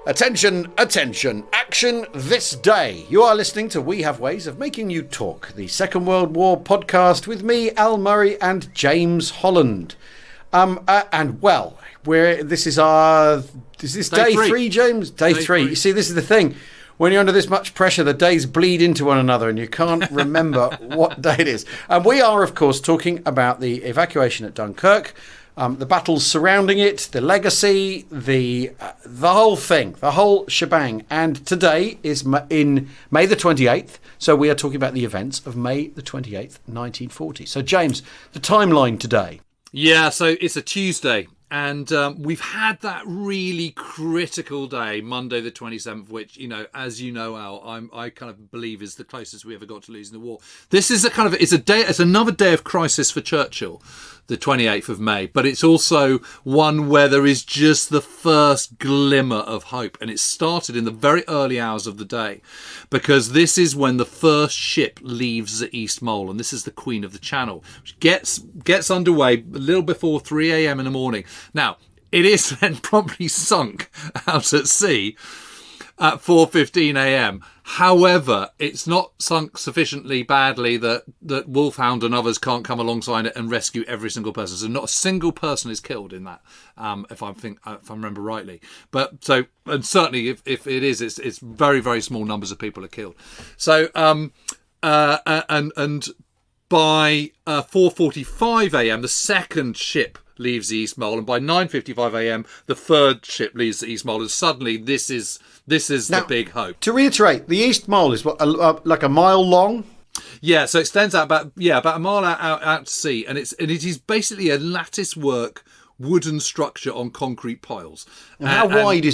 Attention, attention, action this day. You are listening to We Have Ways of Making You Talk, the Second World War podcast with me, Al Murray, and James Holland. This is day three, James? Day three. You see, this is the thing. When you're under this much pressure, the days bleed into one another and you can't remember what day it is. And we are, of course, talking about the evacuation at Dunkirk, the battles surrounding it, the legacy, the whole thing, the whole shebang. And today is in May the 28th, so we are talking about the events of May the 28th, 1940. So, James, the timeline today. Yeah, so it's a Tuesday, and we've had that really critical day, Monday the 27th, which, as you know, Al, I kind of believe is the closest we ever got to losing the war. This is it's another day of crisis for Churchill, the 28th of May, but it's also one where there is just the first glimmer of hope, and it started in the very early hours of the day, because this is when the first ship leaves the East Mole, and this is the Queen of the Channel, which gets underway a little before 3 a.m. in the morning. Now, it is then promptly sunk out at sea at 4:15 a.m. However, it's not sunk sufficiently badly that Wolfhound and others can't come alongside it and rescue every single person. So not a single person is killed in that, if I remember rightly. But so, and certainly if it is, it's very, very small numbers of people are killed. So and by 4:45 a.m. the second ship leaves the East Mole, and by 9:55 a.m. the third ship leaves the East Mole, and suddenly this is now, the big hope. To reiterate, the East Mole is like a mile long. Yeah, so it extends out about a mile out to sea, and it is basically a lattice work wooden structure on concrete piles. And how wide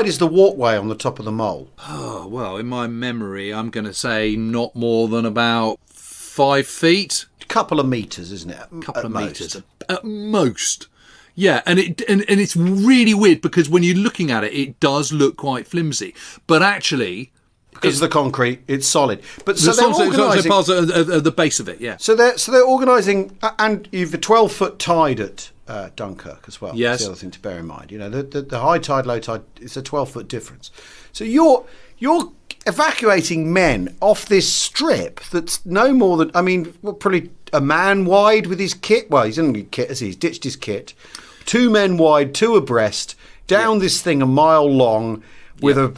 is the walkway on the top of the mole? Oh well, in my memory, I'm going to say not more than about 5 feet. A couple of meters, isn't it? A couple of meters at most. Yeah, and it's really weird because when you're looking at it, it does look quite flimsy, but actually, because of the concrete, it's solid. But so they're organising parts at the base of it. Yeah. So they're organising, and you've a 12-foot tide at Dunkirk as well. Yes. That's the other thing to bear in mind. The high tide, low tide, it's a 12-foot difference. So you're evacuating men off this strip that's no more than, probably a man wide with his kit. Well, he's only kit as he's ditched his kit. 2 men wide, 2 abreast, down this thing a mile long with a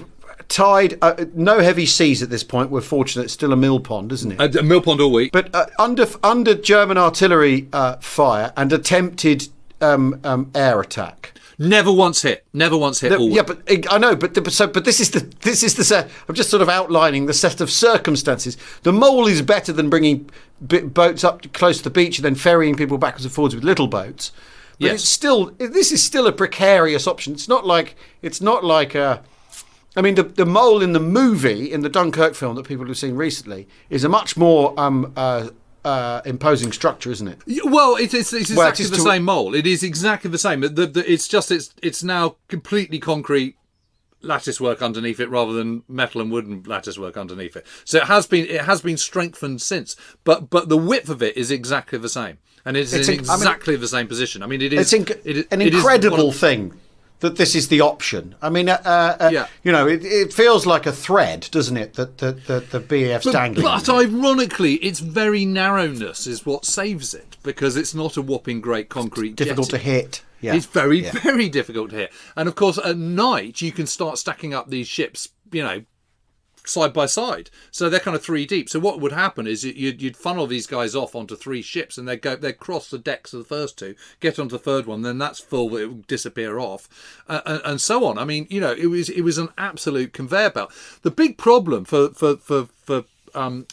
tide, no heavy seas at this point. We're fortunate it's still a mill pond, isn't it? A mill pond all week. But under German artillery fire and attempted air attack. Never once hit all week. Yeah, but I know, but this is the set. I'm just sort of outlining the set of circumstances. The Mole is better than bringing boats up close to the beach and then ferrying people backwards and forwards with little boats. But yes. This is still a precarious option. It's not like the Mole in the movie, in the Dunkirk film that people have seen recently, is a much more imposing structure, isn't it? Well, it's exactly the same mole. It is exactly the same. It's now completely concrete lattice work underneath it rather than metal and wooden lattice work underneath it. So it has been strengthened since, but the width of it is exactly the same, and it's in exactly the same position. It is an incredible thing that this is the option. It feels like a thread, doesn't it? That the BAF's dangling. But ironically, its very narrowness is what saves it, because it's not a whopping great concrete. Difficult to hit. Yeah. It's very, very difficult to hit. And of course, at night, you can start stacking up these ships, side by side. So they're kind of 3 deep. So what would happen is you'd funnel these guys off onto 3 ships, and they'd cross the decks of the first 2, get onto the third one, then that's full, it would disappear off, and so on. It was an absolute conveyor belt. The big problem for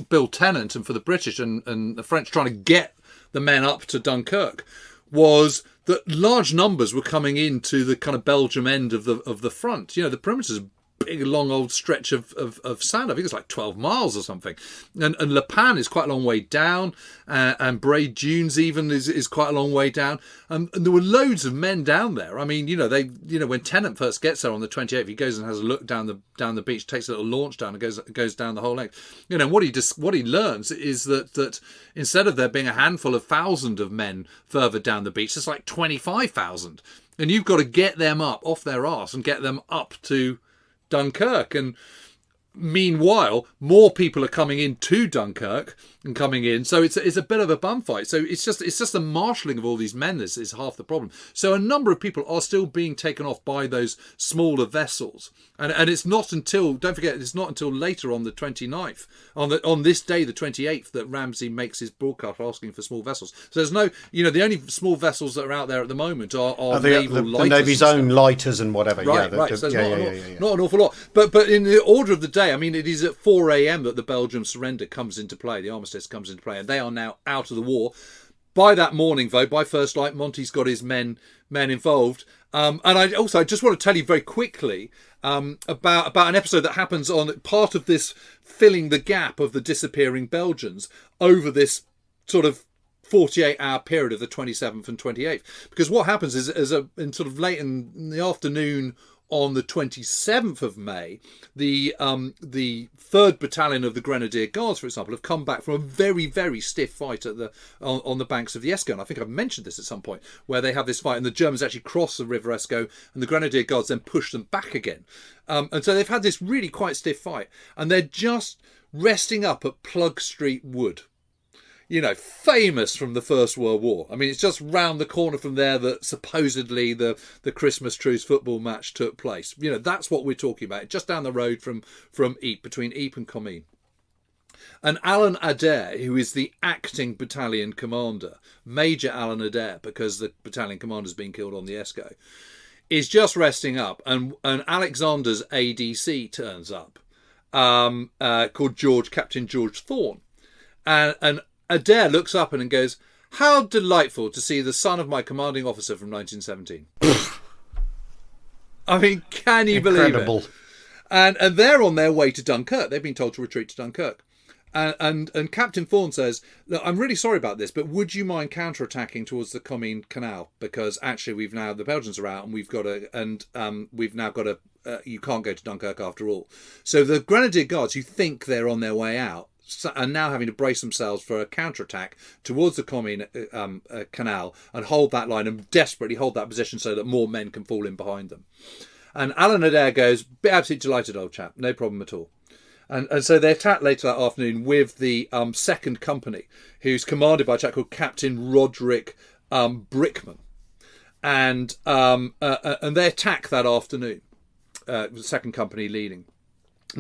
Bill Tennant and for the British and the French trying to get the men up to Dunkirk was that large numbers were coming into the kind of Belgium end of the front. The perimeter's big, long old stretch of sand. I think it's like 12 miles or something. And Le Pan is quite a long way down, and Bray Dunes even is quite a long way down. And there were loads of men down there. When Tennant first gets there on the 28th, he goes and has a look down the beach, takes a little launch down, and goes down the whole length. What he learns is that instead of there being a handful of thousand of men further down the beach, it's like 25,000. And you've got to get them up off their arse and get them up to Dunkirk. And meanwhile, more people are coming into Dunkirk and coming in, so it's a bit of a bum fight. So it's just the marshalling of all these men is half the problem. So a number of people are still being taken off by those smaller vessels, and it's not until, don't forget, it's not until later on the 29th, on this day the 28th, that Ramsay makes his broadcast asking for small vessels. So there's no, the only small vessels that are out there at the moment are naval lighters, the Navy's own lighters and whatever. Right. So it's not an awful lot. But in the order of the day, I mean, it is at 4 a.m. that the Belgian surrender comes into play. The armistice comes into play, and they are now out of the war. By that morning, though, by first light, Monty's got his men involved. And I just want to tell you very quickly about an episode that happens on part of this filling the gap of the disappearing Belgians over this sort of 48-hour period of the 27th and 28th. Because what happens is in sort of late in the afternoon on the 27th of May, the 3rd Battalion of the Grenadier Guards, for example, have come back from a very, very stiff fight on the banks of the Escaut. And I think I've mentioned this at some point, where they have this fight and the Germans actually cross the River Escaut and the Grenadier Guards then push them back again. And so they've had this really quite stiff fight, and they're just resting up at Plug Street Wood. Famous from the First World War. I mean, it's just round the corner from there that supposedly the Christmas truce football match took place. That's what we're talking about. Just down the road from Ypres, between Ypres and Comines. And Alan Adair, who is the acting battalion commander, Major Alan Adair, because the battalion commander's been killed on the Escaut, is just resting up. And Alexander's ADC turns up, called Captain George Thorne. And Adair looks up and goes, "How delightful to see the son of my commanding officer from 1917. I mean, can you believe it? And they're on their way to Dunkirk. They've been told to retreat to Dunkirk. And Captain Thorne says, "Look, I'm really sorry about this, but would you mind counterattacking towards the Comines Canal? Because actually the Belgians are out, and we've now got to, you can't go to Dunkirk after all." So the Grenadier Guards, who think they're on their way out, are now having to brace themselves for a counterattack towards the Comines Canal and hold that line and desperately hold that position so that more men can fall in behind them. And Alan Adair goes, "Absolutely delighted, old chap, no problem at all." And so they attack later that afternoon with the 2nd Company, who's commanded by a chap called Captain Roderick Brickman. And they attack that afternoon, the 2nd Company leading.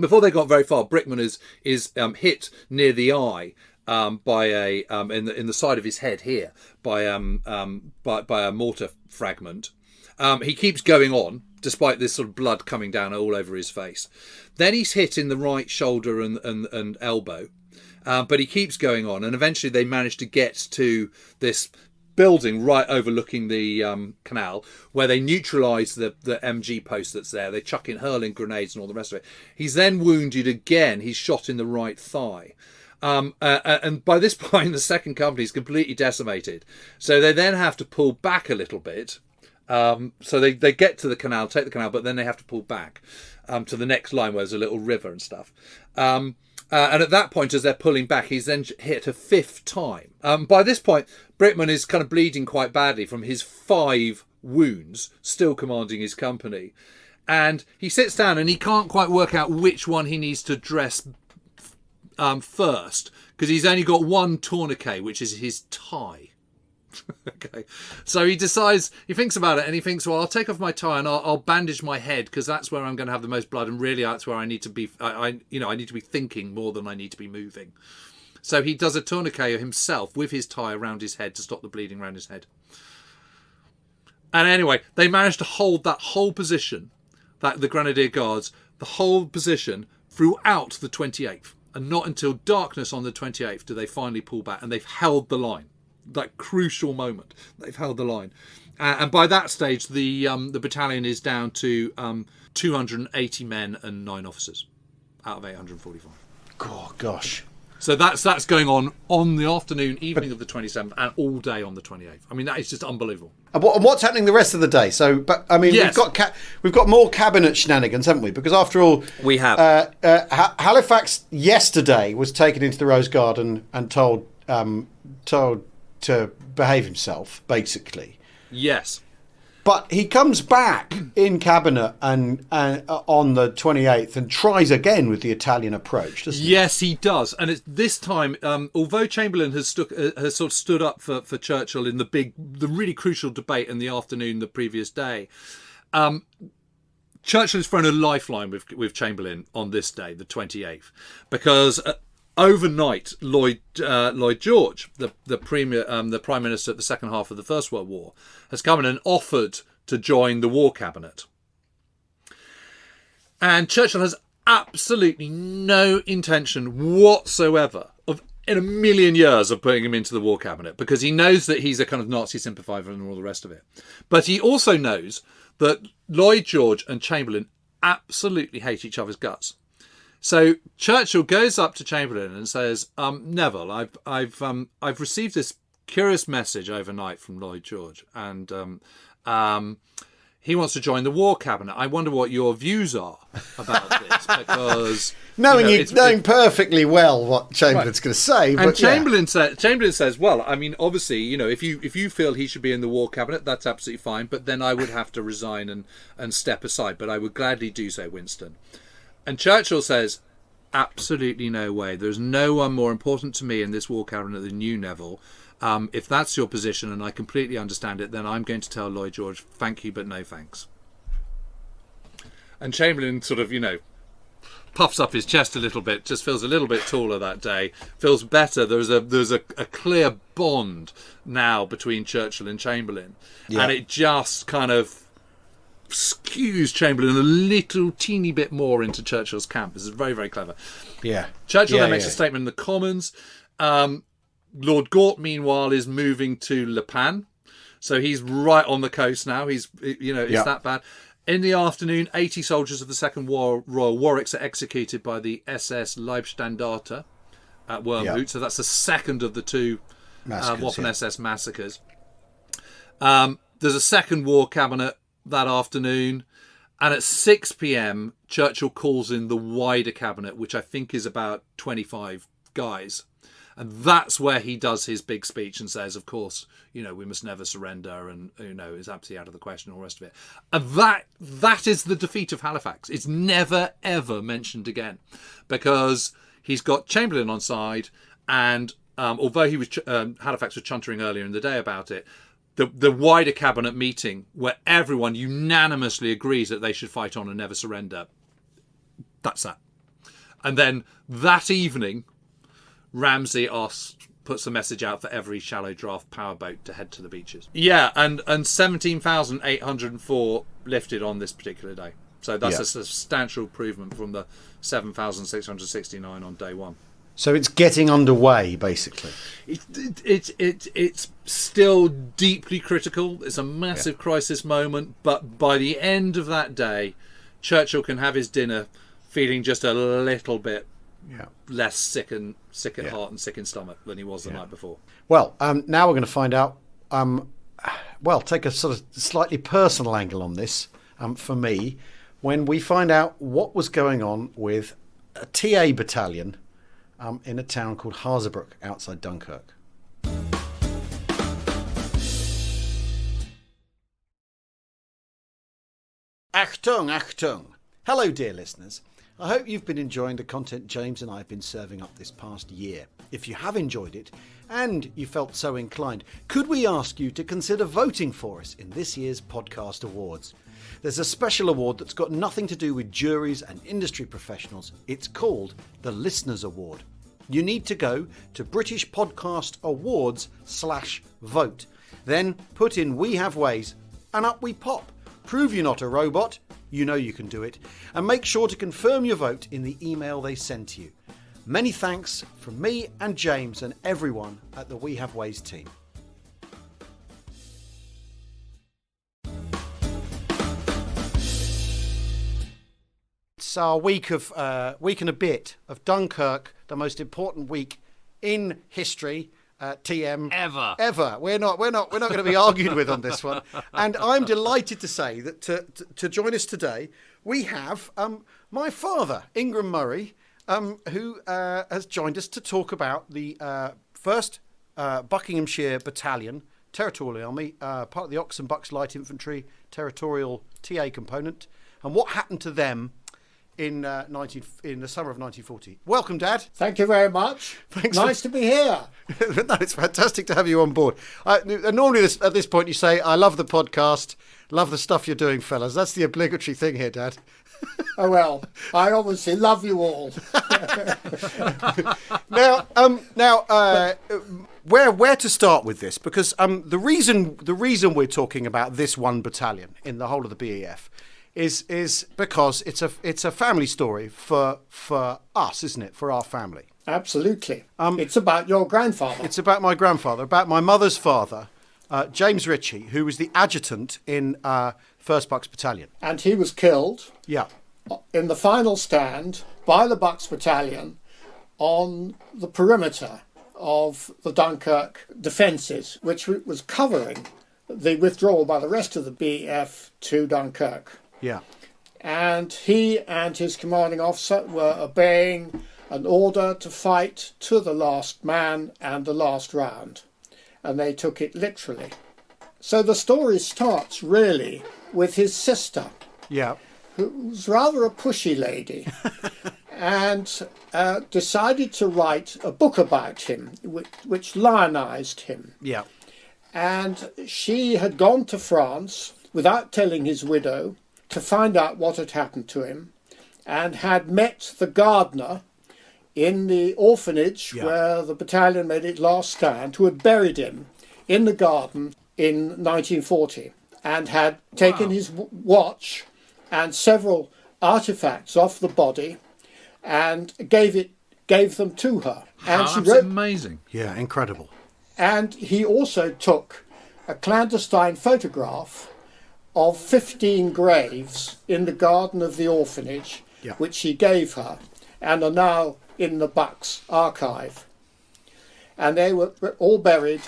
Before they got very far, Brickman is hit near the eye by in the side of his head here by a mortar fragment. He keeps going on despite this sort of blood coming down all over his face. Then he's hit in the right shoulder and elbow, but he keeps going on, and eventually they manage to get to this building right overlooking the canal, where they neutralise the MG post that's there. They chuck in hurling grenades and all the rest of it. He's then wounded again. He's shot in the right thigh. And by this point, the 2nd Company is completely decimated. So they then have to pull back a little bit. So they get to the canal, take the canal, but then they have to pull back to the next line where there's a little river and stuff. And at that point, as they're pulling back, he's then hit a 5th time. By this point, Brickman is kind of bleeding quite badly from his 5 wounds, still commanding his company. And he sits down and he can't quite work out which one he needs to dress first, because he's only got one tourniquet, which is his tie. Okay, so he thinks about it, and he thinks, well, I'll take off my tie and I'll bandage my head, because that's where I'm going to have the most blood, and really that's where I need to be. I need to be thinking more than I need to be moving. So he does a tourniquet himself with his tie around his head to stop the bleeding around his head. And anyway, they managed to hold that whole position, that the Grenadier Guards, the whole position throughout the 28th, and not until darkness on the 28th do they finally pull back, and they've held the line. That crucial moment, they've held the line, and by that stage the battalion is down to 280 men and 9 officers out of 845. Oh gosh! So that's going on the evening of the 27th, and all day on the 28th. I mean, that is just unbelievable. And what's happening the rest of the day? So, but I mean, yes. we've got more cabinet shenanigans, haven't we? Because after all, we have. Halifax yesterday was taken into the Rose Garden and told to behave himself, basically. Yes. But he comes back in cabinet and on the 28th and tries again with the Italian approach, doesn't he? Yes, he does. And it's this time, although Chamberlain has sort of stood up for Churchill in the really crucial debate in the afternoon the previous day, Churchill has thrown a lifeline with Chamberlain on this day, the 28th, because overnight Lloyd George, the Prime Minister at the second half of the First World War, has come in and offered to join the War Cabinet. And Churchill has absolutely no intention whatsoever in a million years of putting him into the War Cabinet, because he knows that he's a kind of Nazi sympathiser and all the rest of it. But he also knows that Lloyd George and Chamberlain absolutely hate each other's guts. So Churchill goes up to Chamberlain and says, "Neville, I've received this curious message overnight from Lloyd George, and he wants to join the War Cabinet. I wonder what your views are about this, because knowing perfectly well what Chamberlain's going to say." And Chamberlain says, "Well, I mean, obviously, if you feel he should be in the War Cabinet, that's absolutely fine. But then I would have to resign and step aside. But I would gladly do so, Winston." And Churchill says, "Absolutely no way. There's no one more important to me in this War Cabinet than you, Neville. If that's your position, and I completely understand it, then I'm going to tell Lloyd George, thank you, but no thanks." And Chamberlain sort of, puffs up his chest a little bit, just feels a little bit taller that day, feels better. There's a clear bond now between Churchill and Chamberlain. Yeah. And it just kind of skews Chamberlain a little teeny bit more into Churchill's camp. This is very, very clever. Yeah. Churchill then makes a statement in the Commons. Lord Gort, meanwhile, is moving to Le Pan. So he's right on the coast now. It's that bad. In the afternoon, 80 soldiers of the Second Royal Warwicks are executed by the SS Leibstandarte at Wormhout. Yeah. So that's the second of the two Waffen-SS massacres. There's a second War Cabinet that afternoon, and at 6 p.m. Churchill calls in the wider cabinet, which I think is about 25 guys, and that's where he does his big speech and says, of course, we must never surrender, and it's absolutely out of the question, all the rest of it. And that is the defeat of Halifax. It's never ever mentioned again, because he's got Chamberlain on side, and although Halifax was chuntering earlier in the day about it, the wider cabinet meeting where everyone unanimously agrees that they should fight on and never surrender. That's that. And then that evening, Ramsay puts a message out for every shallow draft powerboat to head to the beaches. Yeah, and 17,804 lifted on this particular day. So that's a substantial improvement from the 7,669 on day one. So it's getting underway, basically. It's still deeply critical. It's a massive crisis moment. But by the end of that day, Churchill can have his dinner feeling just a little bit less sick at heart and sick in stomach than he was the night before. Well, now we're going to find out, take a sort of slightly personal angle on this for me, when we find out what was going on with a TA battalion in a town called Hazebrouck outside Dunkirk. Achtung, Achtung. Hello, dear listeners. I hope you've been enjoying the content James and I have been serving up this past year. If you have enjoyed it, and you felt so inclined, could we ask you to consider voting for us in this year's podcast awards? There's a special award that's got nothing to do with juries and industry professionals. It's called the Listeners Award. You need to go to British Podcast Awards/vote. Then put in We Have Ways and up we pop. Prove you're not a robot. You know you can do it. And make sure to confirm your vote in the email they send to you. Many thanks from me and James and everyone at the We Have Ways team. It's our week and a bit of Dunkirk, the most important week in history. TM ever. We're not going to be argued with on this one. And I'm delighted to say that to join us today we have my father, Ingram Murray, who has joined us to talk about the first Buckinghamshire Battalion Territorial Army, part of the Ox and Bucks Light Infantry, Territorial TA component, and what happened to them in the summer of 1940. Welcome, Dad. Thank you very much. Nice to be here. No, it's fantastic to have you on board. Normally at this point you say, I love the podcast, love the stuff you're doing, fellas. That's the obligatory thing here, Dad. Oh, well, I obviously love you all. Where to start with this? Because the reason we're talking about this one battalion in the whole of the BEF is because it's a family story for us, isn't it? For our family. Absolutely. It's about your grandfather. It's about my grandfather, about my mother's father, James Ritchie, who was the adjutant in 1st Bucks Battalion. And he was killed in the final stand by the Bucks Battalion on the perimeter of the Dunkirk defences, which was covering the withdrawal by the rest of the BEF to Dunkirk. Yeah. And he and his commanding officer were obeying an order to fight to the last man and the last round. And they took it literally. So the story starts really with his sister. Yeah. Who was rather a pushy lady and decided to write a book about him, which lionised him. Yeah. And she had gone to France without telling his widow to find out what had happened to him, and had met the gardener in the orphanage where the battalion made its last stand, who had buried him in the garden in 1940, and had taken his watch and several artifacts off the body and gave them to her. And That's amazing. Yeah, incredible. And he also took a clandestine photograph of 15 graves in the garden of the orphanage, which he gave her, and are now in the Bucks archive. And they were all buried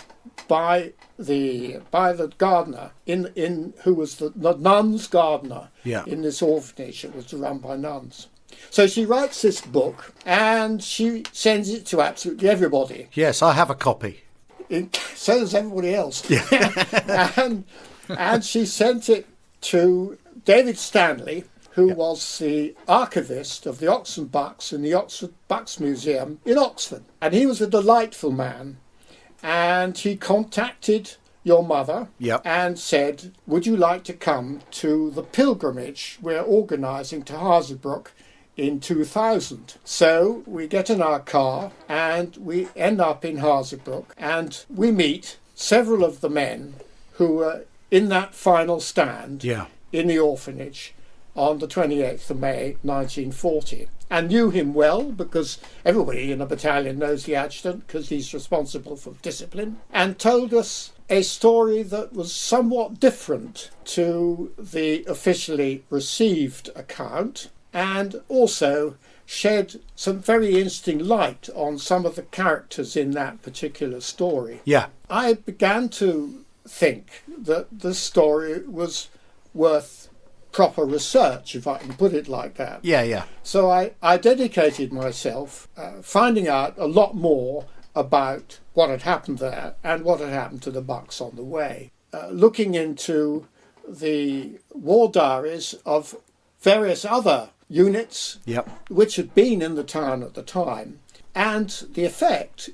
by the gardener who was the nun's gardener in this orphanage that was run by nuns. So she writes this book and she sends it to absolutely everybody. Yes, I have a copy. So does everybody else. And she sent it to David Stanley, who was the archivist of the Ox and Bucks in the Oxford Bucks Museum in Oxford. And he was a delightful man. And he contacted your mother and said, would you like to come to the pilgrimage we're organising to Hazebrouck in 2000? So we get in our car and we end up in Hazebrouck, and we meet several of the men who were in that final stand in the orphanage on the 28th of May 1940, and knew him well because everybody in a battalion knows the adjutant because he's responsible for discipline, and told us a story that was somewhat different to the officially received account, and also shed some very interesting light on some of the characters in that particular story. Yeah. I began to think that the story was worth proper research, if I can put it like that. Yeah. So I dedicated myself finding out a lot more about what had happened there and what had happened to the Bucks on the way. Looking into the war diaries of various other units which had been in the town at the time. And the effect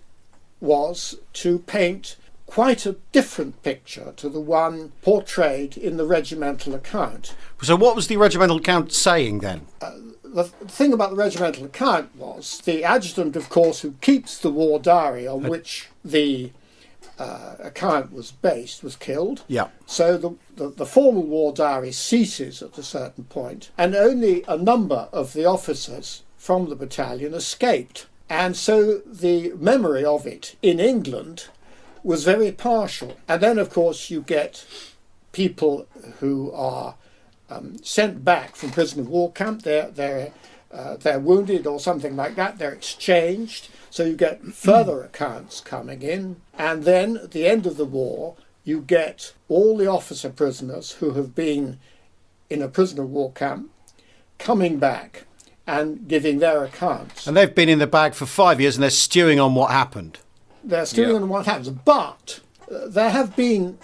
was to paint quite a different picture to the one portrayed in the regimental account. So what was the regimental account saying then? The thing about the regimental account was the adjutant, of course, who keeps the war diary on which the account was based, was killed. Yeah. So the formal war diary ceases at a certain point, and only a number of the officers from the battalion escaped. And so the memory of it in England was very partial. And then, of course, you get people who are sent back from prisoner of war camp. They're wounded or something like that. They're exchanged. So you get further accounts coming in. And then at the end of the war, you get all the officer prisoners who have been in a prisoner of war camp coming back and giving their accounts. And they've been in the bag for 5 years and they're stewing on what happened. They're stewing on what happens. But There have been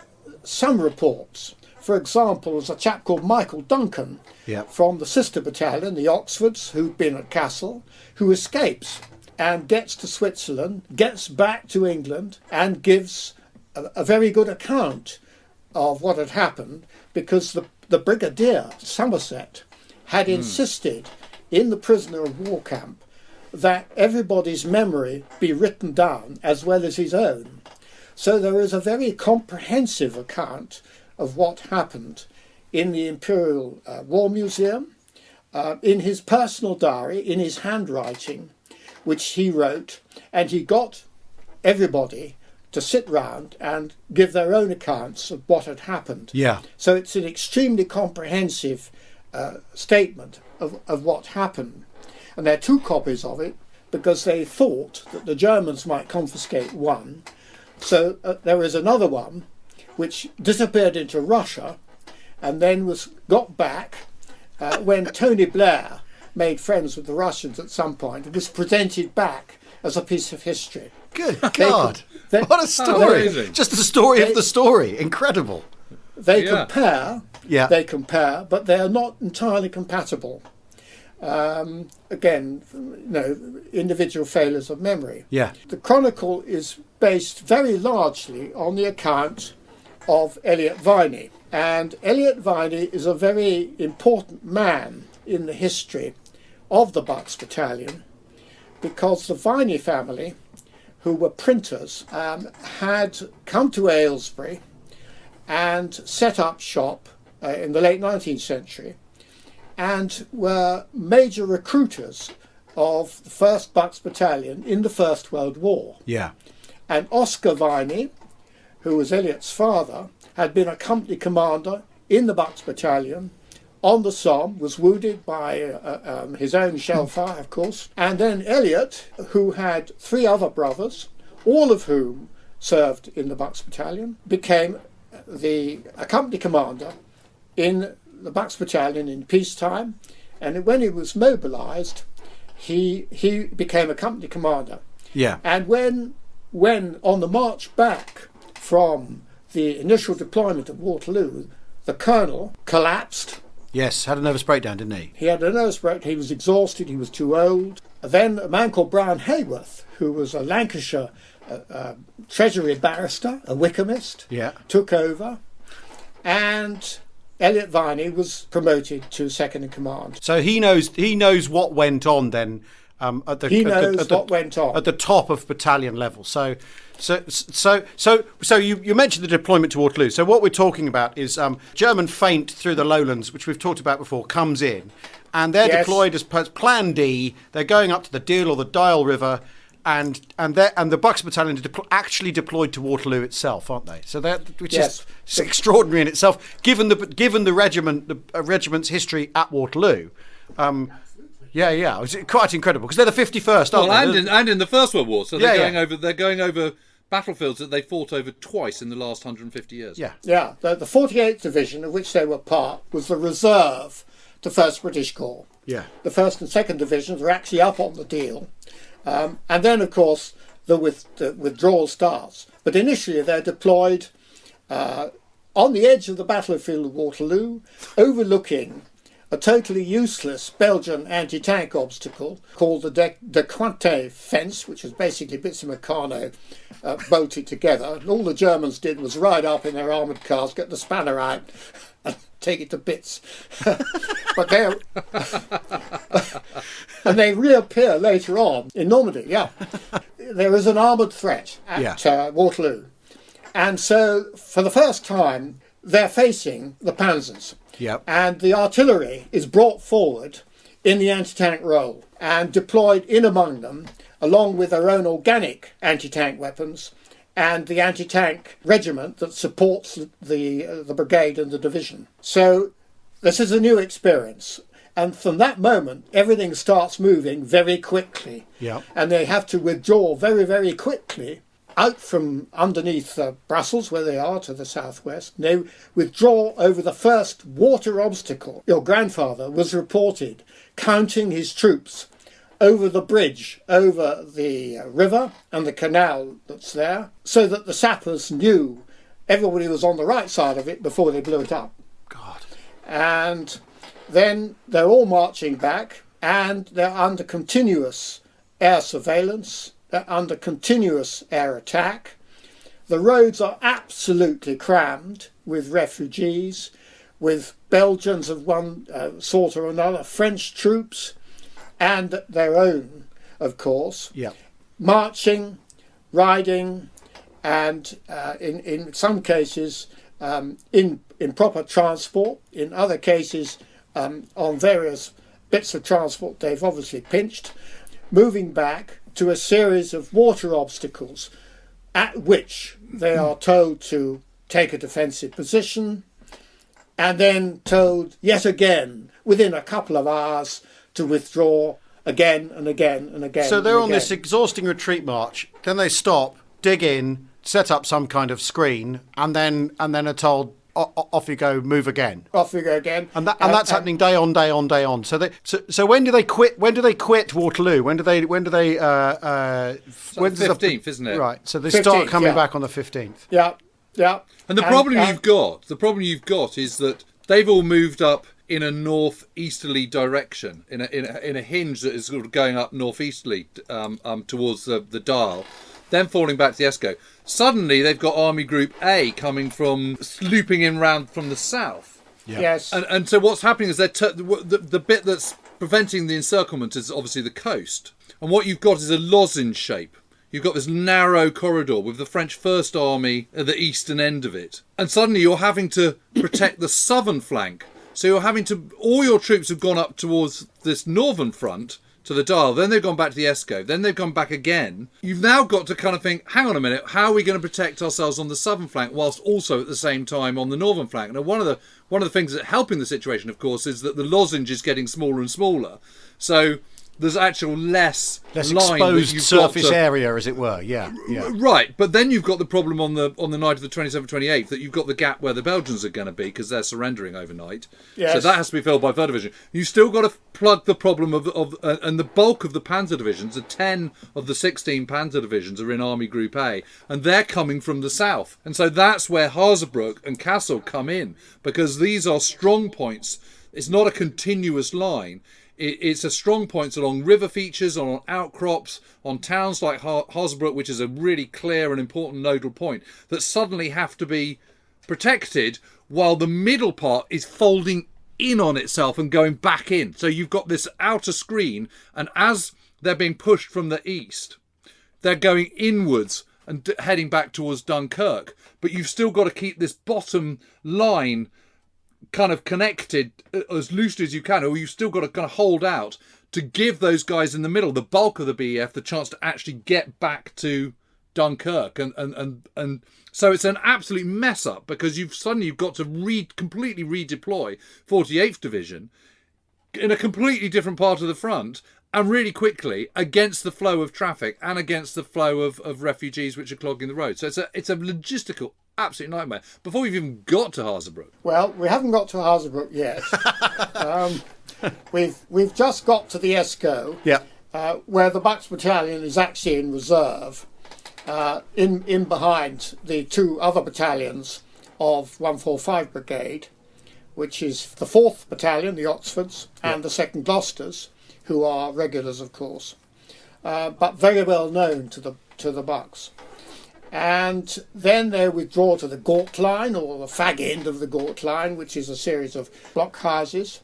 some reports. For example, there's a chap called Michael Duncan from the sister battalion, the Oxfords, who'd been at Cassel, who escapes and gets to Switzerland, gets back to England, and gives a very good account of what had happened, because the brigadier, Somerset, had insisted in the prisoner of war camp that everybody's memory be written down as well as his own. So there is a very comprehensive account of what happened in the Imperial War Museum, in his personal diary, in his handwriting, which he wrote, and he got everybody to sit round and give their own accounts of what had happened. Yeah. So it's an extremely comprehensive statement of what happened. And there are 2 copies of it, because they thought that the Germans might confiscate one. So there is another one which disappeared into Russia and then got back when Tony Blair made friends with the Russians at some point. It was presented back as a piece of history. Good God. What a story. Just the story of the story. Incredible. They compare, but they are not entirely compatible. Again, individual failures of memory. Yeah. The Chronicle is based very largely on the account of Elliot Viney. And Elliot Viney is a very important man in the history of the Bucks Battalion, because the Viney family, who were printers, had come to Aylesbury and set up shop in the late 19th century, and were major recruiters of the 1st Bucks Battalion in the First World War. Yeah. And Oscar Viney, who was Elliot's father, had been a company commander in the Bucks Battalion on the Somme, was wounded by his own shell fire, of course. And then Elliot, who had 3 other brothers, all of whom served in the Bucks Battalion, became a company commander in the Bucks Battalion in peacetime. And when he was mobilised, he became a company commander. Yeah. And when on the march back from the initial deployment at Waterloo, the colonel collapsed. Yes, had a nervous breakdown, didn't he? He had a nervous breakdown. He was exhausted. He was too old. Then a man called Brown Hayworth, who was a Lancashire Treasury barrister, a Wykehamist, took over, and Elliot Viney was promoted to second in command. So he knows what went on then. What went on at the top of battalion level. So you mentioned the deployment to Waterloo. So what we're talking about is German feint through the lowlands, which we've talked about before, comes in, and they're deployed as Plan D. They're going up to the Deal or the Dial River, and the Bucks Battalion actually deployed to Waterloo itself, aren't they? So is extraordinary in itself, given the regiment's history at Waterloo. Yeah, it was quite incredible, because they're the 51st, aren't they? And in the First World War, so they're going over battlefields that they fought over twice in the last 150 years. Yeah. The 48th Division, of which they were part, was the reserve to 1st British Corps. Yeah. The 1st and 2nd Divisions were actually up on the Deal, and then of course the withdrawal starts. But initially they're deployed on the edge of the battlefield of Waterloo, overlooking a totally useless Belgian anti-tank obstacle called the de Quinte fence, which was basically bits of Meccano bolted together. And all the Germans did was ride up in their armoured cars, get the spanner out and take it to bits. But and they reappear later on in Normandy, There is an armoured threat at Waterloo. And so for the first time, they're facing the panzers. Yep. And the artillery is brought forward in the anti-tank role and deployed in among them, along with their own organic anti-tank weapons and the anti-tank regiment that supports the brigade and the division. So this is a new experience. And from that moment, everything starts moving very quickly. Yep. And they have to withdraw very, very quickly out from underneath Brussels, where they are, to the southwest. They withdraw over the first water obstacle. Your grandfather was reported counting his troops over the bridge, over the river and the canal that's there, so that the sappers knew everybody was on the right side of it before they blew it up. God. And then they're all marching back, and they're under continuous air surveillance, they're under continuous air attack. The roads are absolutely crammed with refugees, with Belgians of one sort or another, French troops, and their own, of course, marching, riding, and in some cases in proper transport, in other cases on various bits of transport they've obviously pinched, moving back to a series of water obstacles at which they are told to take a defensive position, and then told yet again within a couple of hours to withdraw again and again and again. So they're on this exhausting retreat march, then they stop, dig in, set up some kind of screen, and then are told, off you go, move again. Off you go again. And that's happening day on day on day on. So when do they quit? When do they quit Waterloo? When do they? It's the 15th, isn't it? Right. So they start coming back on the 15th. Yeah. And the problem you've got is that they've all moved up in a northeasterly direction, in a hinge that is sort of going up northeasterly towards the Dial, then falling back to the Escaut. Suddenly they've got Army Group A coming from looping in round from the south. Yeah. Yes. And so what's happening is the bit that's preventing the encirclement is obviously the coast. And what you've got is a lozenge shape. You've got this narrow corridor with the French First Army at the eastern end of it. And suddenly you're having to protect the southern flank. So you're having to... All your troops have gone up towards this northern front, to the Dial. Then they've gone back to the Escaut. Then they've gone back again. You've now got to kind of think, hang on a minute, how are we going to protect ourselves on the southern flank whilst also at the same time on the northern flank? Now, one of the things that helping the situation, of course, is that the lozenge is getting smaller and smaller. So there's actual less exposed surface area, as it were. Yeah. Right, but then you've got the problem on the night of the 27th, 28th that you've got the gap where the Belgians are going to be because they're surrendering overnight. Yes. So that has to be filled by 3rd Division. You've still got to plug the problem of and the bulk of the Panzer divisions, the 10 of the 16 Panzer divisions are in Army Group A, and they're coming from the south. And so that's where Hazebrouck and Kassel come in, because these are strong points. It's not a continuous line. It's a strong points along river features, on outcrops, on towns like Hazebrouck, which is a really clear and important nodal point, that suddenly have to be protected while the middle part is folding in on itself and going back in. So you've got this outer screen, and as they're being pushed from the east, they're going inwards and heading back towards Dunkirk. But you've still got to keep this bottom line kind of connected as loosely as you can, or you've still got to kind of hold out to give those guys in the middle, the bulk of the BEF, the chance to actually get back to Dunkirk. And so it's an absolute mess up, because you've got to completely redeploy 48th Division in a completely different part of the front, and really quickly, against the flow of traffic and against the flow of refugees which are clogging the road. So it's a logistical absolute nightmare before we've even got to Hazebrouck. Well, we haven't got to Hazebrouck yet. We've just got to the Escaut, where the Bucks Battalion is actually in reserve, in behind the two other battalions of 145 Brigade, which is the 4th Battalion, the Oxfords, and the 2nd Gloucesters, who are regulars, of course, but very well known to the Bucks. And then they withdraw to the Gort line, or the fag end of the Gort line, which is a series of block houses.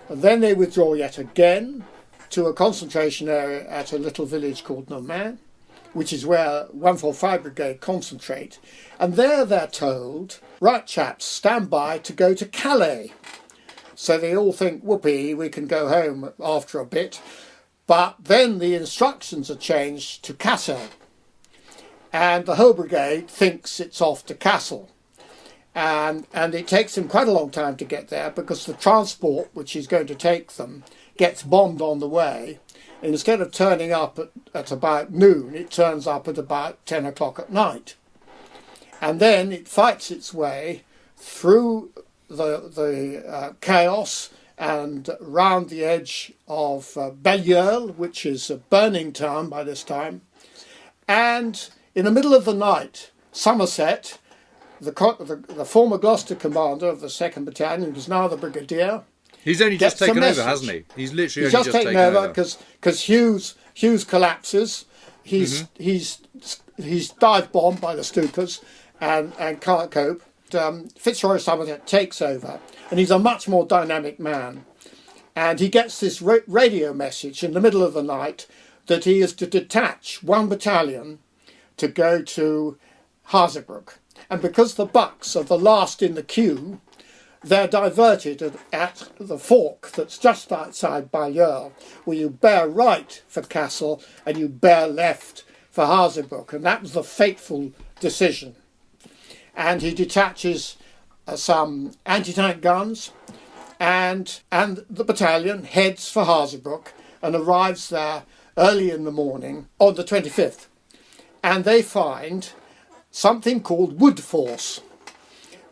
And then they withdraw yet again to a concentration area at a little village called Nomain, which is where 145 Brigade concentrate. And there they're told, right chaps, stand by to go to Calais. So they all think, whoopee, we can go home after a bit. But then the instructions are changed to Cassel. And the whole brigade thinks it's off to Kassel. And it takes them quite a long time to get there, because the transport which is going to take them gets bombed on the way. And instead of turning up at about noon, it turns up at about 10 o'clock at night. And then it fights its way through the chaos and round the edge of Balliol, which is a burning town by this time. And in the middle of the night, Somerset, the former Gloucester commander of the 2nd Battalion, who's now the brigadier, he's only just taken over, hasn't he? He's literally only just taken over because Hughes collapses. He's dive bombed by the Stoopers and can't cope. Fitzroy Somerset takes over, and he's a much more dynamic man. And he gets this radio message in the middle of the night that he is to detach 1 battalion to go to Hazebrouck. And because the Bucks are the last in the queue, they're diverted at the fork that's just outside Balliol, where you bear right for Castle and you bear left for Hazebrouck. And that was the fateful decision. And he detaches some anti-tank guns, and the battalion heads for Hazebrouck and arrives there early in the morning on the 25th. And they find something called Wood Force.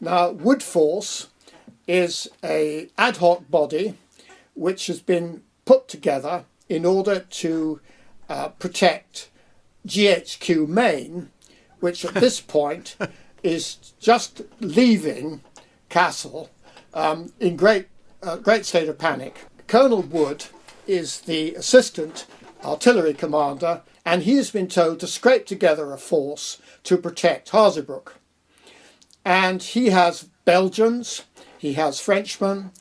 Now, Wood Force is an ad hoc body which has been put together in order to protect GHQ Main, which at this point is just leaving Castle in great state of panic. Colonel Wood is the assistant artillery commander, and he has been told to scrape together a force to protect Hazebrouck. And he has Belgians, he has Frenchmen,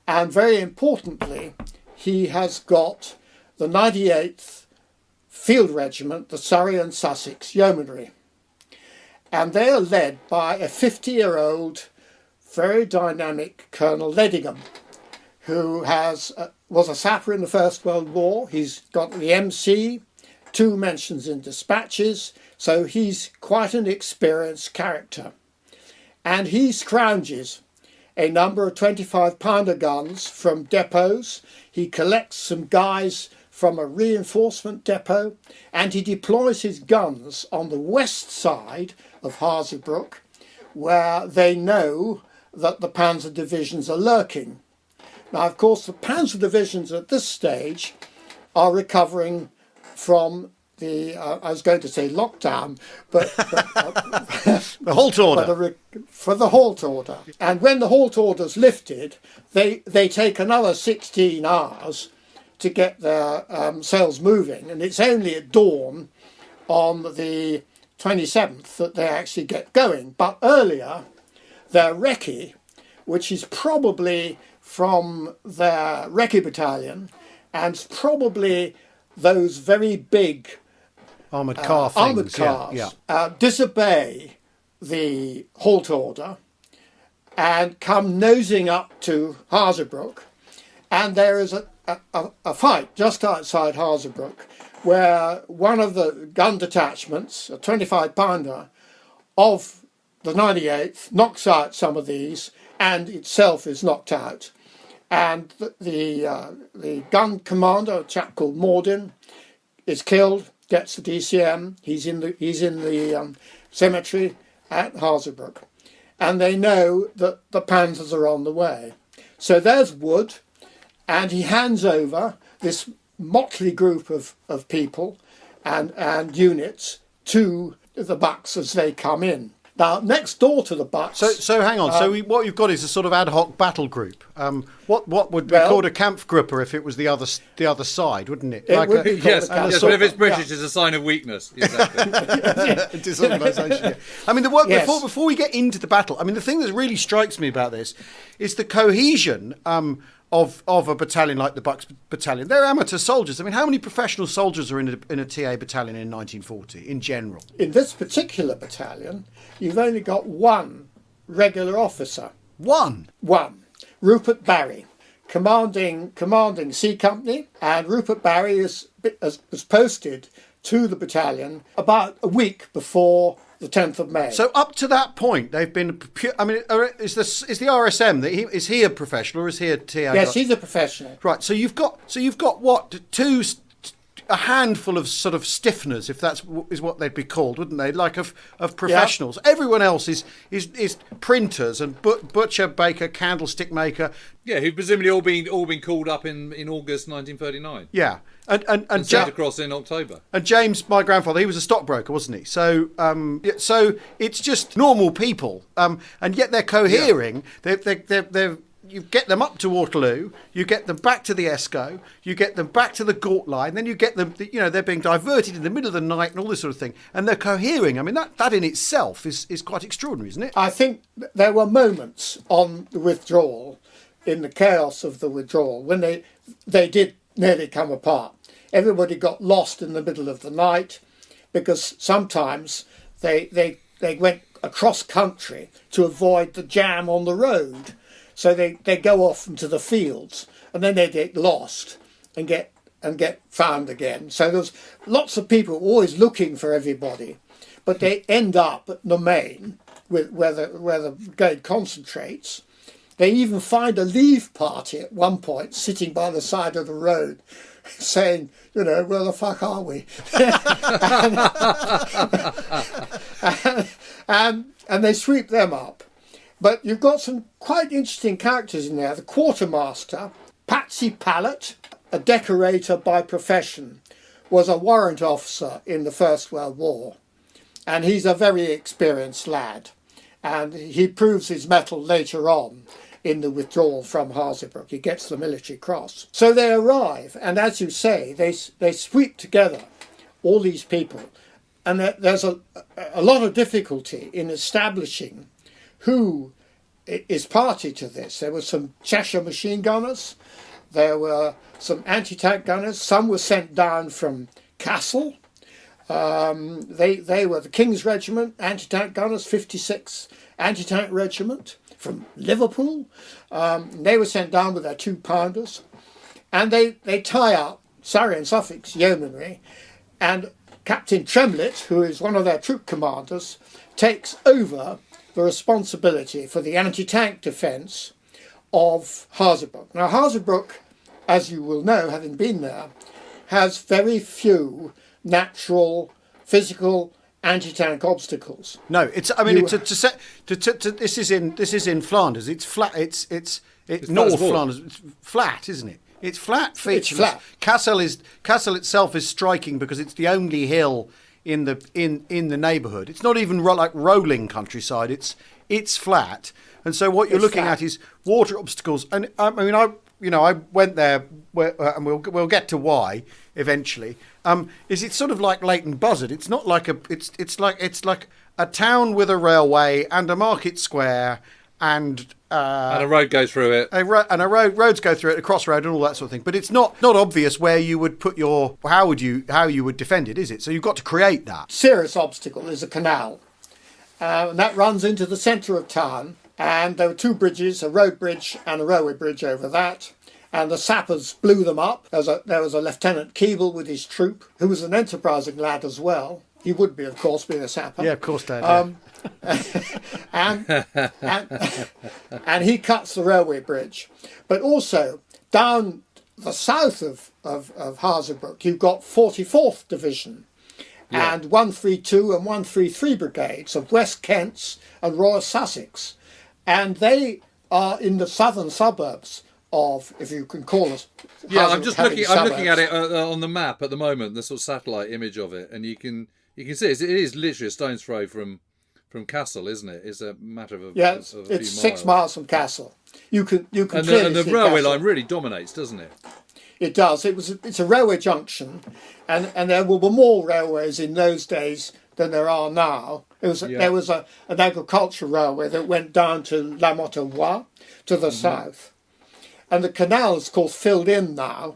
and very importantly, he has got the 98th Field Regiment, the Surrey and Sussex Yeomanry. And they are led by a 50-year-old, very dynamic Colonel Ledingham, who was a sapper in the First World War. He's got the MC, 2 mentions in dispatches, so he's quite an experienced character. And he scrounges a number of 25-pounder guns from depots. He collects some guys from a reinforcement depot, and he deploys his guns on the west side of Hazebrouck, where they know that the Panzer divisions are lurking. Now, of course, the Panzer divisions at this stage are recovering from the, I was going to say lockdown, but the halt order. For the halt order. And when the halt order's lifted, they take another 16 hours to get their cells moving. And it's only at dawn on the 27th that they actually get going. But earlier, their recce, which is probably from their recce battalion, and probably those very big armoured cars, disobey the halt order and come nosing up to Hazebrouck. And there is a fight just outside Hazebrouck where one of the gun detachments, a 25-pounder of the 98th, knocks out some of these and itself is knocked out. And the gun commander, a chap called Mordin, is killed, gets the DCM. He's in the cemetery at Hazebrouck. And they know that the Panzers are on the way. So there's Wood, and he hands over this motley group of people and units to the Bucks as they come in. Now, next door to the Bucks... So hang on. What you've got is a sort of ad hoc battle group. What would be called a Kampfgruppe if it was the other side, wouldn't it? Yes, but if it's British, it's a sign of weakness. Exactly. Disorganisation. Yeah. I mean, before we get into the battle, I mean, the thing that really strikes me about this is the cohesion of a battalion like the Bucks Battalion. They're amateur soldiers. I mean, how many professional soldiers are in a TA battalion in 1940 in general? In this particular battalion, you've only got one regular officer. One. Rupert Barry, commanding C Company, and Rupert Barry was posted to the battalion about a week before the 10th of May. So up to that point, they've been. I mean, is the RSM is he a professional or is he a TA? Yes, he's a professional. Right. So you've got what, two a handful of sort of stiffeners, if that's is what they'd be called, wouldn't they? Like of professionals. Yeah. Everyone else is printers and butcher, baker, candlestick maker. Yeah, who've presumably all been called up in August 1939. Yeah, and sent across in October. And James, my grandfather, he was a stockbroker, wasn't he? So so it's just normal people, and yet they're cohering. Yeah. They're you get them up to Waterloo, you get them back to the Escaut, you get them back to the Gort line, then you get them, they're being diverted in the middle of the night and all this sort of thing, and they're cohering. I mean, that in itself is quite extraordinary, isn't it? I think there were moments on the withdrawal, in the chaos of the withdrawal, when they did nearly come apart. Everybody got lost in the middle of the night, because sometimes they went across country to avoid the jam on the road. So they go off into the fields, and then they get lost and get found again. So there's lots of people always looking for everybody, but they end up at Nemain, where the brigade concentrates. They even find a leave party at one point sitting by the side of the road, saying, where the fuck are we? and they sweep them up. But you've got some quite interesting characters in there. The quartermaster, Patsy Pallett, a decorator by profession, was a warrant officer in the First World War. And he's a very experienced lad. And he proves his mettle later on in the withdrawal from Hazebrouck. He gets the Military Cross. So they arrive, and as you say, they sweep together all these people. And there's a lot of difficulty in establishing who is party to this. There were some Cheshire machine gunners, there were some anti-tank gunners, some were sent down from Castle. They were the King's Regiment, anti-tank gunners, 56 anti-tank regiment from Liverpool. They were sent down with their 2-pounders, and they tie up Surrey and Suffolk's yeomanry, and Captain Tremlett, who is one of their troop commanders, takes over the responsibility for the anti-tank defence of Hazebrouck. Now, Hazebrouck, as you will know, having been there, has very few natural, physical anti-tank obstacles. No, it's. I mean, this is in Flanders. It's flat. It's North Flanders. It's flat, isn't it? It's flat, featureless. It's flat. Kassel itself is striking because it's the only hill in the neighbourhound. It's not even like rolling countryside. It's flat, and so what you're looking at is water obstacles. And I mean, I went there, and we'll get to why eventually. Is it sort of like Leighton Buzzard? It's not like it's like a town with a railway and a market square and a road goes through it. Roads go through it, a crossroad and all that sort of thing. But it's not obvious where you would put how you would defend it, is it? So you've got to create that. Serious obstacle is a canal. And that runs into the centre of town. And there were 2 bridges, a road bridge and a railway bridge over that. And the sappers blew them up. There was a Lieutenant Keeble with his troop, who was an enterprising lad as well. He would be, of course, being a sapper. Yeah, of course, Dad. And he cuts the railway bridge. But also, down the south of Hazebrouck, you've got 44th Division and 132 and 133 brigades of West Kents and Royal Sussex. And they are in the southern suburbs of, if you can call us. Yeah, I'm looking at it on the map at the moment, the sort of satellite image of it, and you can see it is literally a stone's throw from Castle, isn't it? It's a matter of it's a few 6 miles from Castle. You can and clearly the see railway Castle. line really dominates, doesn't it? It does. It's a railway junction, and there were more railways in those days than there are now. There was an agricultural railway that went down to La Motte to the south, and the canal is, of course, filled in now.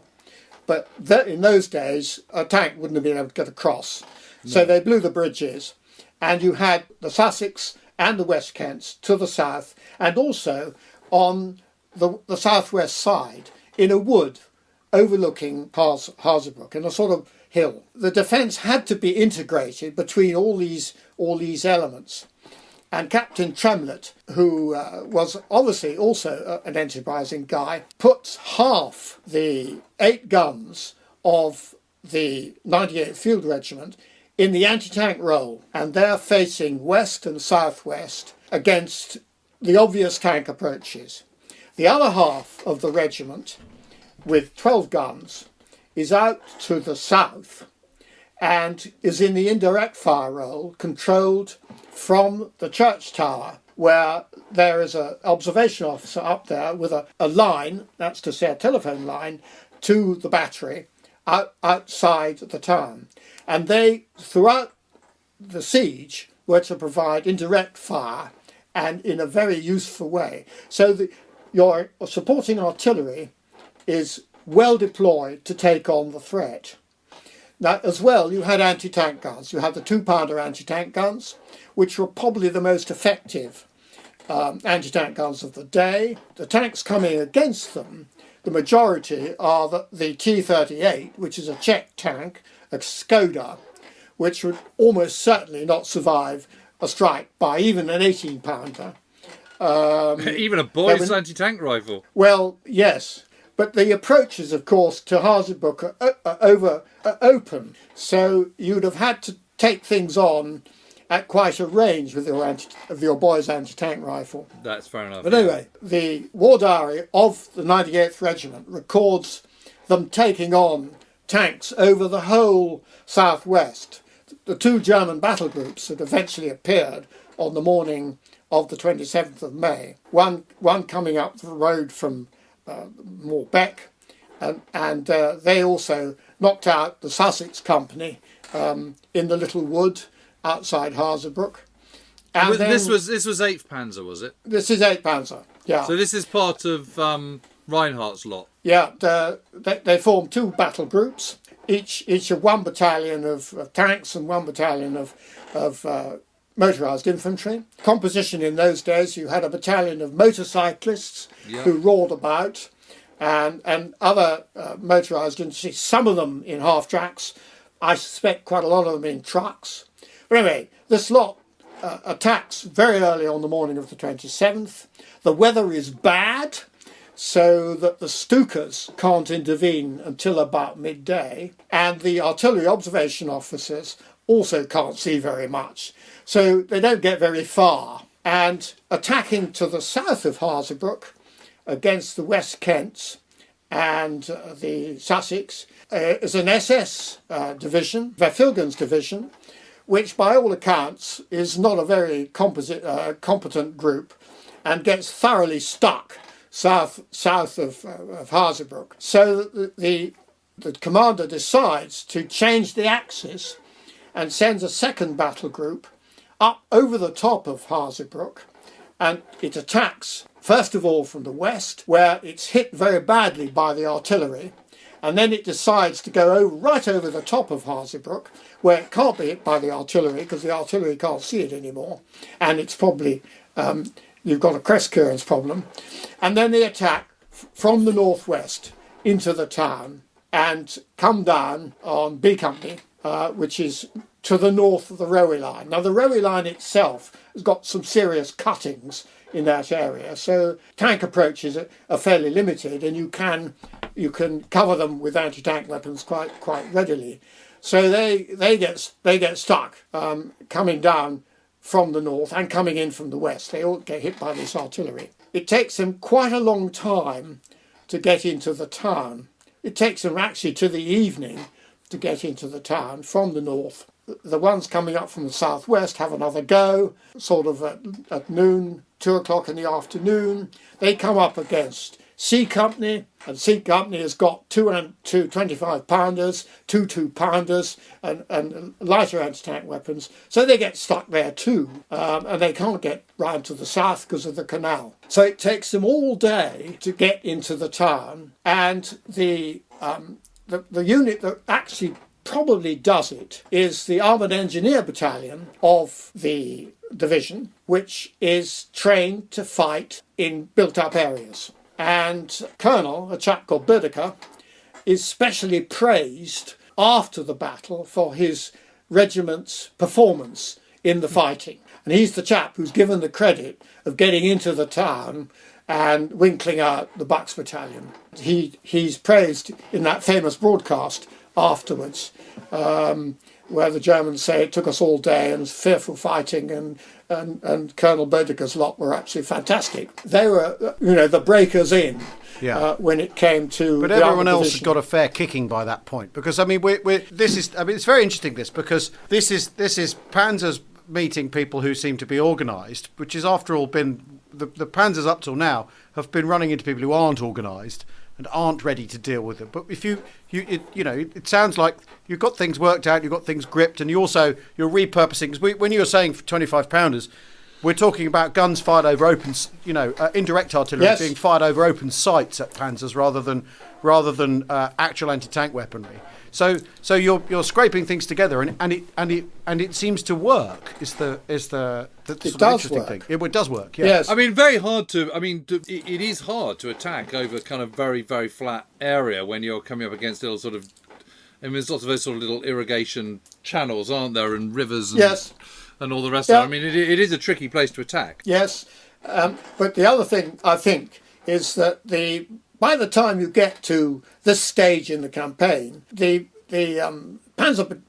But in those days, a tank wouldn't have been able to get across, so they blew the bridges, and you had the Sussex and the West Kents to the south, and also on the southwest side in a wood overlooking Hazebrouck in a sort of hill. The defence had to be integrated between all these elements. And Captain Tremlett, who was obviously also an enterprising guy, puts half the 8 guns of the 98th Field Regiment in the anti-tank role, and they're facing west and southwest against the obvious tank approaches. The other half of the regiment, with 12 guns, is out to the south and is in the indirect fire role, controlled from the church tower, where there is an observation officer up there with a line, that's to say a telephone line, to the battery outside the town. And they, throughout the siege, were to provide indirect fire, and in a very useful way. So your supporting artillery is well deployed to take on the threat. Now, as well, you had anti-tank guns. You had the 2-pounder anti-tank guns, which were probably the most effective anti-tank guns of the day. The tanks coming against them, the majority are the T-38, which is a Czech tank, a Skoda, which would almost certainly not survive a strike by even an 18-pounder. Even a boy's anti-tank rifle. Well, yes. But the approaches, of course, to Hazebrouck are open. So you'd have had to take things on at quite a range with your boy's anti-tank rifle. That's fair enough. But anyway, the War Diary of the 98th Regiment records them taking on tanks over the whole southwest. The 2 German battle groups that eventually appeared on the morning of the 27th of May, one coming up the road from Moorbeck, and they also knocked out the Sussex Company in the little wood outside Hazebrouck. And this was 8th Panzer, was it? This is 8th Panzer, yeah. So this is part of Reinhardt's lot. Yeah, they formed 2 battle groups, each of 1 battalion of tanks and 1 battalion of motorised infantry. Composition in those days, you had a battalion of motorcyclists who roared about, and other motorised infantry, some of them in half-tracks, I suspect quite a lot of them in trucks. But anyway, this lot attacks very early on the morning of the 27th. The weather is bad, so that the Stukas can't intervene until about midday, and the artillery observation officers also can't see very much, so they don't get very far. And attacking to the south of Hazebrouck against the West Kents and the Sussex is an SS division, Verfilgen's division, which by all accounts is not a very competent group and gets thoroughly stuck south of Hazebrouck. So the commander decides to change the axis and sends a second battle group up over the top of Hazebrouck, and it attacks first of all from the west, where it's hit very badly by the artillery, and then it decides to go right over the top of Hazebrouck, where it can't be hit by the artillery because the artillery can't see it anymore, and it's probably you've got a crest clearance problem. And then they attack from the northwest into the town and come down on B Company, which is to the north of the railway line. Now, the railway line itself has got some serious cuttings in that area, so tank approaches are fairly limited, and you can cover them with anti-tank weapons quite readily. So they get stuck coming down from the north and coming in from the west. They all get hit by this artillery. It takes them quite a long time to get into the town. It takes them actually to the evening to get into the town from the north. The ones coming up from the southwest have another go, sort of at noon, 2 o'clock in the afternoon. They come up against C Company, and C Company has got 2 25-pounders, 2 2-pounders, and lighter anti-tank weapons. So they get stuck there too, and they can't get round to the south because of the canal. So it takes them all day to get into the town, and the unit that actually probably does it is the Armoured Engineer Battalion of the division, which is trained to fight in built-up areas. And Colonel, a chap called Boedicke, is specially praised after the battle for his regiment's performance in the fighting. And he's the chap who's given the credit of getting into the town and winkling out the Bucks Battalion. He's praised in that famous broadcast afterwards, where the Germans say it took us all day and fearful fighting, and Colonel Bodeker's lot were absolutely fantastic. They were, the breakers in. When it came to, but everyone else has got a fair kicking by that point, because it's very interesting because this is Panzer's meeting people who seem to be organised, which is after all been the Panzers up till now have been running into people who aren't organised and aren't ready to deal with it. But if it sounds like you've got things worked out, you've got things gripped, and you're repurposing. Because when you were saying for 25 pounders. We're talking about guns fired over open, indirect artillery being fired over open sights at Panzers rather than actual anti-tank weaponry. So you're scraping things together, and it seems to work. Is the interesting thing? It does work. Yeah. Yes. I mean, very hard to. I mean, it is hard to attack over kind of very, very flat area when you're coming up against little sort of. I mean, there's lots of those sort of little irrigation channels, aren't there, and rivers. And, yes. And all the rest of it. I mean, it is a tricky place to attack. Yes, but the other thing, I think, is that by the time you get to this stage in the campaign, the Panzer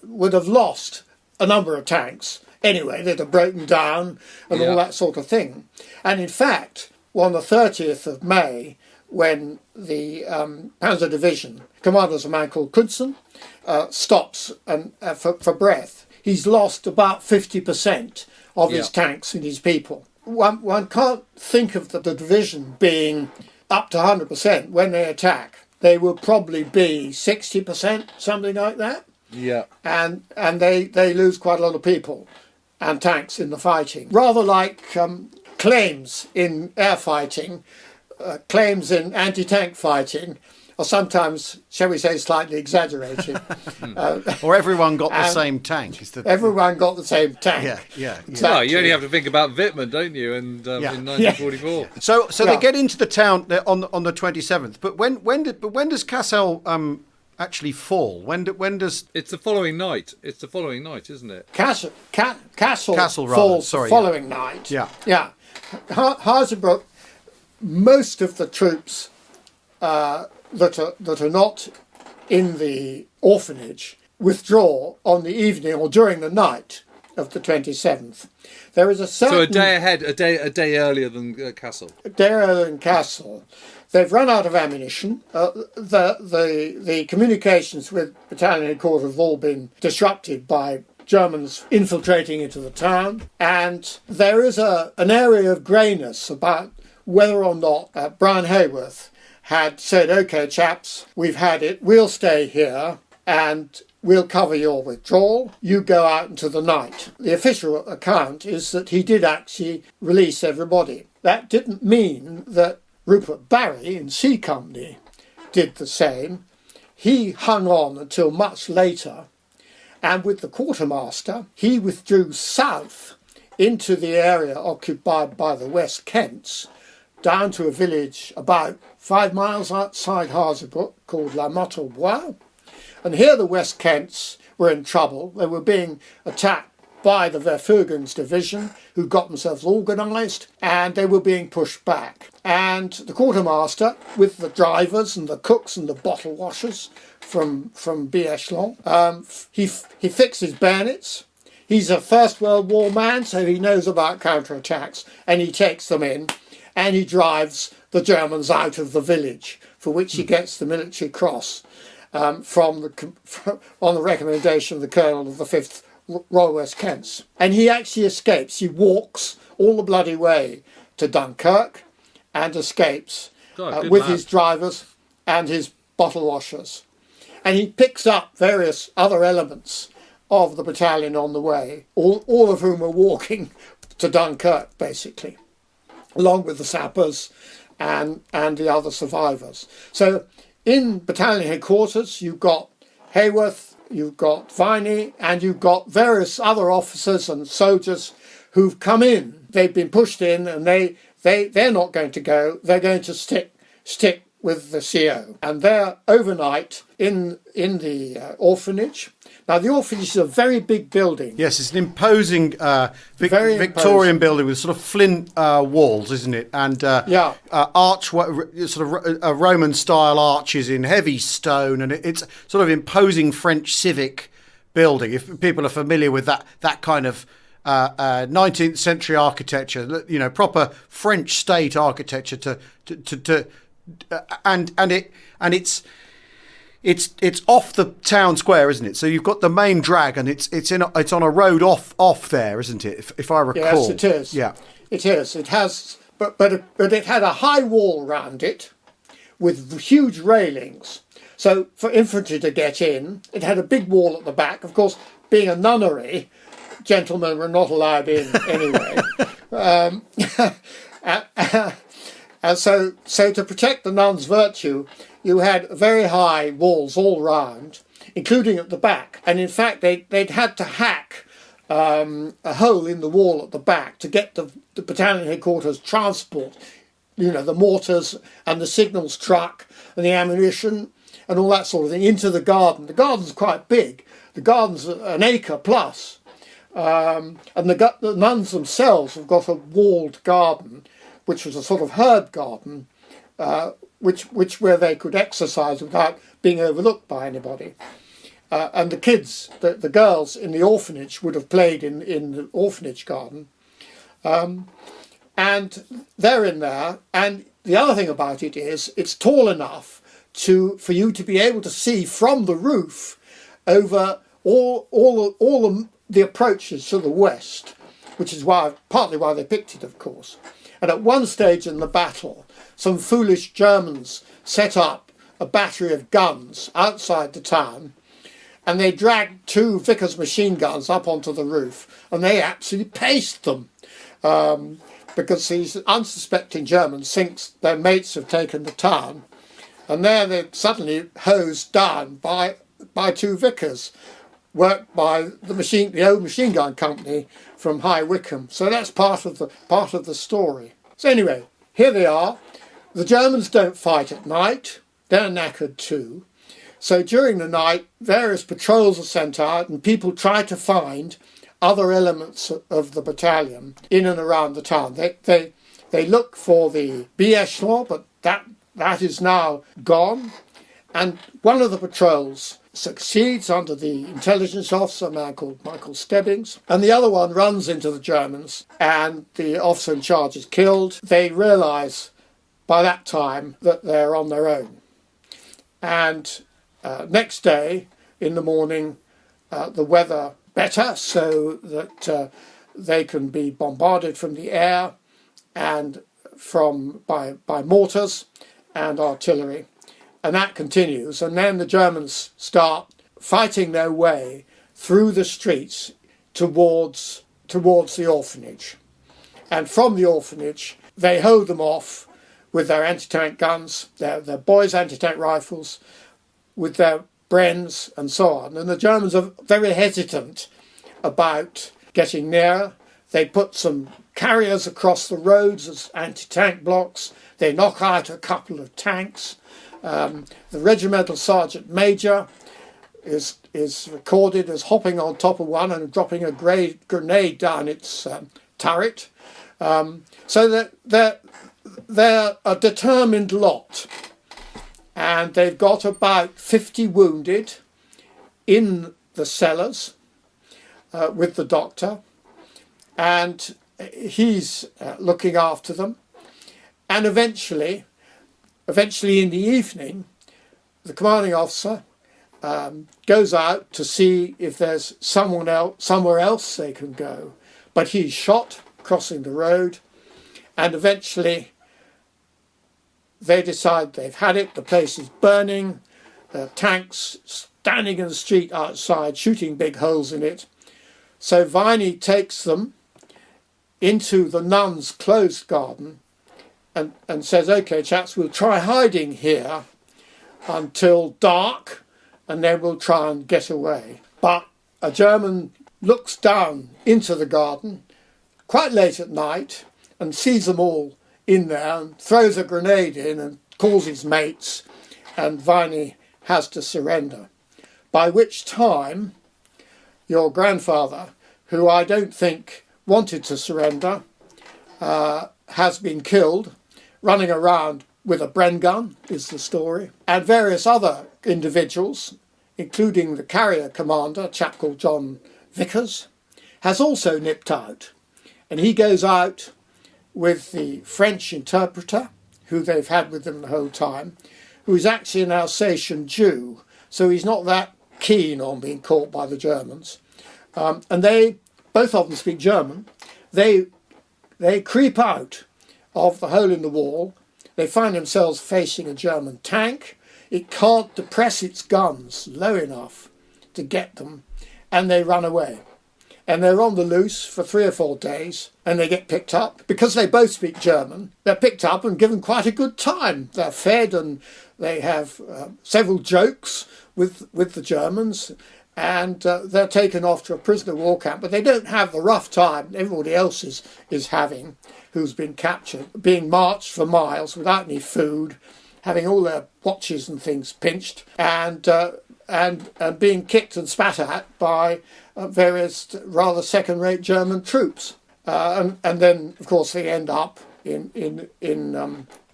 would have lost a number of tanks anyway. They'd have broken down and all that sort of thing. And in fact, on the 30th of May, when the Panzer Division, commander is a man called Knudsen, stops and for breath, he's lost about 50% of his tanks and his people. One can't think of the division being up to 100% when they attack. They will probably be 60%, something like that. Yeah. And they lose quite a lot of people and tanks in the fighting. Rather like claims in air fighting, claims in anti-tank fighting, or sometimes, shall we say, slightly exaggerated. Or everyone got the same tank. Everyone got the same tank. Yeah. Exactly. Well, you only have to think about Wittmann, don't you? And in 1944. So they get into the town on the 27th. But when does Cassel actually fall? When does? It's the following night. It's the following night, isn't it? Castle falls falls the following night. Yeah. Hazebrouck, most of the troops that are not in the orphanage withdraw on the evening or during the night of the 27th. There is a certain... So a day ahead, a day earlier than Cassel. A day earlier than Cassel. They've run out of ammunition. The communications with battalion headquarters have all been disrupted by Germans infiltrating into the town. And there is an area of greyness about whether or not Brian Hayworth had said, OK, chaps, we've had it, we'll stay here and we'll cover your withdrawal, you go out into the night. The official account is that he did actually release everybody. That didn't mean that Rupert Barry in C Company did the same. He hung on until much later, and with the quartermaster, he withdrew south into the area occupied by the West Kents, down to a village about 5 miles outside Hazebrouck called La Motte-au-Bois. And here the West Kents were in trouble. They were being attacked by the Verfugen's division, who got themselves organised, and they were being pushed back. And the quartermaster, with the drivers and the cooks and the bottle washers from B Echelon, he fixes bayonets. He's a First World War man, so he knows about counterattacks, and he takes them in, and he drives the Germans out of the village, for which he gets the military cross on the recommendation of the colonel of the 5th Royal West Kents. And he actually escapes. He walks all the bloody way to Dunkirk and escapes with his drivers and his bottle washers. And he picks up various other elements of the battalion on the way, all of whom are walking to Dunkirk, basically, along with the sappers and the other survivors. So in battalion headquarters, you've got Hayworth, you've got Viney, and you've got various other officers and soldiers who've come in. They've been pushed in, and they're not going to go. They're going to stick with the CO, and they're overnight in the orphanage. Now, the orphanage is a very big building. Yes, it's an imposing Victorian building with sort of flint walls, isn't it? And Roman style arches in heavy stone, and it's sort of imposing French civic building. If people are familiar with that kind of 19th century architecture, proper French state architecture, it's off the town square, isn't it? So you've got the main drag, and it's on a road off there, isn't it? If I recall. Yes, it is. Yeah, it is. It has, but it had a high wall round it, with huge railings. So for infantry to get in, it had a big wall at the back. Of course, being a nunnery, gentlemen were not allowed in anyway. And so to protect the nuns' virtue, you had very high walls all round, including at the back. And in fact, they'd had to hack a hole in the wall at the back to get the battalion headquarters transport, the mortars and the signals truck and the ammunition and all that sort of thing into the garden. The garden's quite big. The garden's an acre plus. And the nuns themselves have got a walled garden, which was a sort of herb garden, where they could exercise without being overlooked by anybody. And the kids, the girls in the orphanage would have played in the orphanage garden. And they're in there. And the other thing about it is it's tall enough for you to be able to see from the roof over all the approaches to the west, which is partly why they picked it, of course. And at one stage in the battle, some foolish Germans set up a battery of guns outside the town, and they dragged 2 Vickers machine guns up onto the roof, and they absolutely paced them, because these unsuspecting Germans think their mates have taken the town, and there they're suddenly hosed down by 2 Vickers, worked by the old machine gun company from High Wycombe. So that's part of the story. So anyway, here they are. The Germans don't fight at night. They're knackered too. So during the night, various patrols are sent out, and people try to find other elements of the battalion in and around the town. They look for the B echelon, but that is now gone. And one of the patrols succeeds under the intelligence officer, a man called Michael Stebbings, and the other one runs into the Germans, and the officer in charge is killed. They realise by that time that they're on their own. And next day, in the morning, the weather better, so that they can be bombarded from the air and by mortars and artillery. And that continues, and then the Germans start fighting their way through the streets towards the orphanage. And from the orphanage, they hold them off with their anti-tank guns, their boys' anti-tank rifles, with their Brens and so on. And the Germans are very hesitant about getting near. They put some carriers across the roads as anti-tank blocks. They knock out a couple of tanks. The regimental sergeant major is recorded as hopping on top of one and dropping a grenade down its turret. So that they're a determined lot, and they've got about 50 wounded in the cellars with the doctor, and he's looking after them. And eventually in the evening, the commanding officer goes out to see if there's somewhere else they can go. But he's shot crossing the road, and eventually they decide they've had it. The place is burning, the tanks standing in the street outside, shooting big holes in it. So Viney takes them into the nuns' closed garden and says, "OK, chaps, we'll try hiding here until dark, and then we'll try and get away." But a German looks down into the garden quite late at night and sees them all in there and throws a grenade in and calls his mates, and Viney has to surrender. By which time, your grandfather, who I don't think wanted to surrender, has been killed, running around with a Bren gun, is the story. And various other individuals, including the carrier commander, a chap called John Vickers, has also nipped out. And he goes out with the French interpreter, who they've had with them the whole time, who is actually an Alsatian Jew, so he's not that keen on being caught by the Germans. And they, both of them speak German. They creep out of the hole in the wall. They find themselves facing a German tank. It can't depress its guns low enough to get them, and they run away. And they're on the loose for 3 or 4 days, and they get picked up. Because they both speak German, they're picked up and given quite a good time. They're fed, and they have several jokes with the Germans, and they're taken off to a prisoner of war camp. But they don't have the rough time everybody else is having, who's been captured, being marched for miles without any food, having all their watches and things pinched, and being kicked and spat at by various rather second-rate German troops. And then, of course, they end up in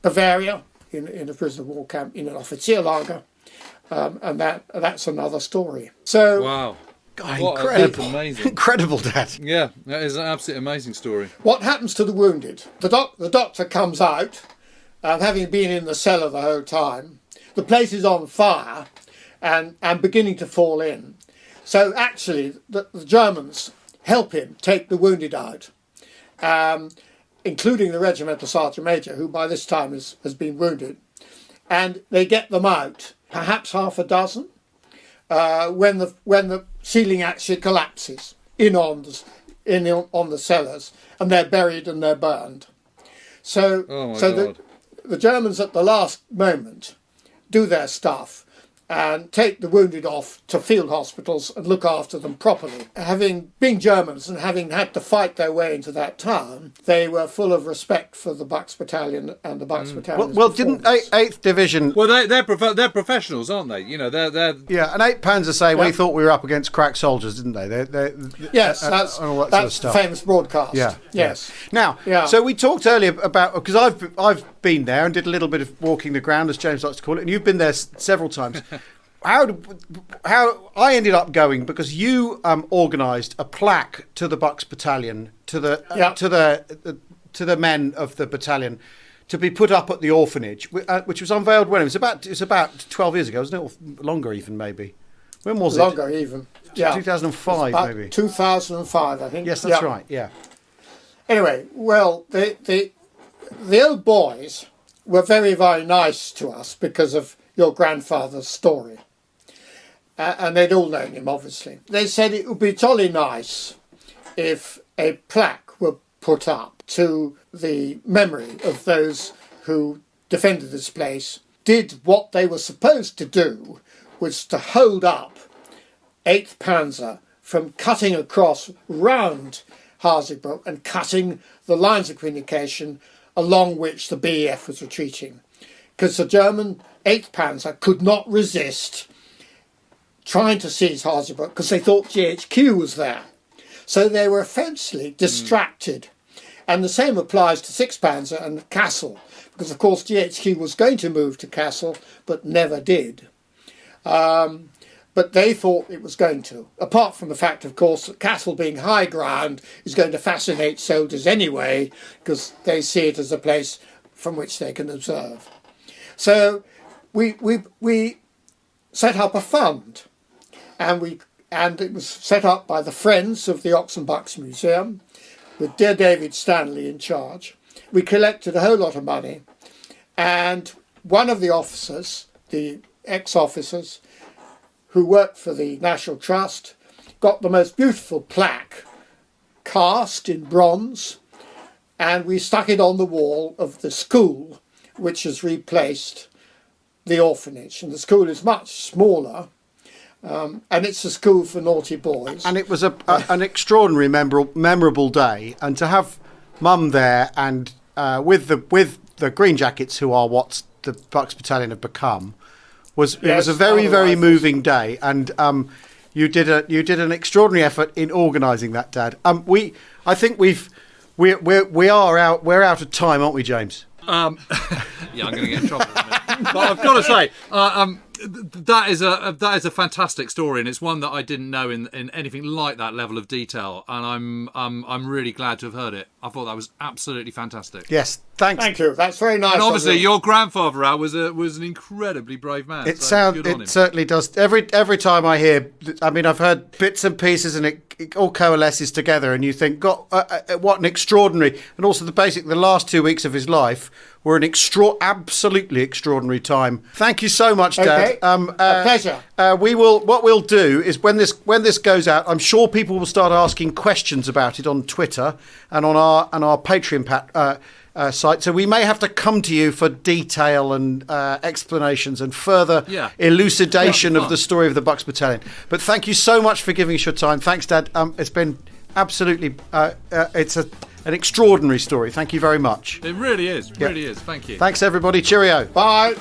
Bavaria, in a prisoner of war camp, in an Offizierlager, and that's another story. So, wow. Incredible. Amazing. Incredible, Dad. Yeah, that is an absolutely amazing story. What happens to the wounded? The doctor comes out, having been in the cellar the whole time. The place is on fire and beginning to fall in. So actually, the Germans help him take the wounded out, including the regimental sergeant major, who by this time has been wounded. And they get them out, perhaps half a dozen, when the ceiling actually collapses in on the cellars, and they're buried and they're burned. So the Germans at the last moment do their stuff and take the wounded off to field hospitals and look after them properly. Having been Germans and having had to fight their way into that town, they were full of respect for the Bucks Battalion and the Bucks Battalion. Well, didn't 8th Division... Well, they're professionals, aren't they? You know, they're... Yeah, and 8 Panzer say, we thought we were up against crack soldiers, didn't they? Yes, that's sort of stuff. The famous broadcast. Yeah. Yes. Now, so we talked earlier about... Because I've been there and did a little bit of walking the ground, as James likes to call it, and you've been there several times. How I ended up going because you organised a plaque to the Bucks Battalion, to the men of the battalion, to be put up at the orphanage, which was unveiled when it was about 12 years ago, wasn't it? Or longer even, maybe. When was longer even? Yeah, 2005 maybe. 2005, I think. Yes, that's right. Yeah. Anyway, well, the old boys were very, very nice to us because of your grandfather's story. And they'd all known him, obviously. They said it would be jolly nice if a plaque were put up to the memory of those who defended this place, did what they were supposed to do, was to hold up 8th Panzer from cutting across round Harzebruck and cutting the lines of communication along which the BEF was retreating. Because the German 8th Panzer could not resist trying to seize Harzebruck because they thought GHQ was there. So they were offensively distracted. And the same applies to 6th Panzer and Kassel, because of course GHQ was going to move to Kassel, but never did. But they thought it was going to. Apart from the fact, of course, that Kassel being high ground is going to fascinate soldiers anyway, because they see it as a place from which they can observe. So we set up a fund, and it was set up by the Friends of the Ox and Bucks Museum, with dear David Stanley in charge. We collected a whole lot of money, and one of the officers, the ex-officers who worked for the National Trust, got the most beautiful plaque cast in bronze, and we stuck it on the wall of the school, which has replaced the orphanage. And the school is much smaller, and it's a school for naughty boys. And it was an extraordinary, memorable day. And to have Mum there and with the Green Jackets, who are what's the Bucks Battalion have become it Yes, was a very, our very rifles. moving day, and you did an extraordinary effort in organising that, Dad. I think we are out of time, aren't we, James? Yeah, I'm going to get in trouble. But I've got to say, that is a fantastic story, and it's one that I didn't know in anything like that level of detail, and I'm really glad to have heard it. I thought that was absolutely fantastic. Yes, thanks. Thank you. That's very nice. And obviously, of you. your grandfather, Al, was an incredibly brave man. It Good on him. certainly does. Every time I hear, I mean, I've heard bits and pieces, and it all coalesces together, and you think, God, what an extraordinary, and also the last 2 weeks of his life were an absolutely extraordinary time. Thank you so much, Dad. Okay. A pleasure. What we'll do is when this goes out, I'm sure people will start asking questions about it on Twitter and on our Patreon site. So we may have to come to you for detail and explanations and further elucidation of the story of the Bucks Battalion. But thank you so much for giving us your time. Thanks, Dad. It's been absolutely it's an extraordinary story. Thank you very much. It really is. Really is. Thank you. Thanks, everybody. Cheerio. Bye.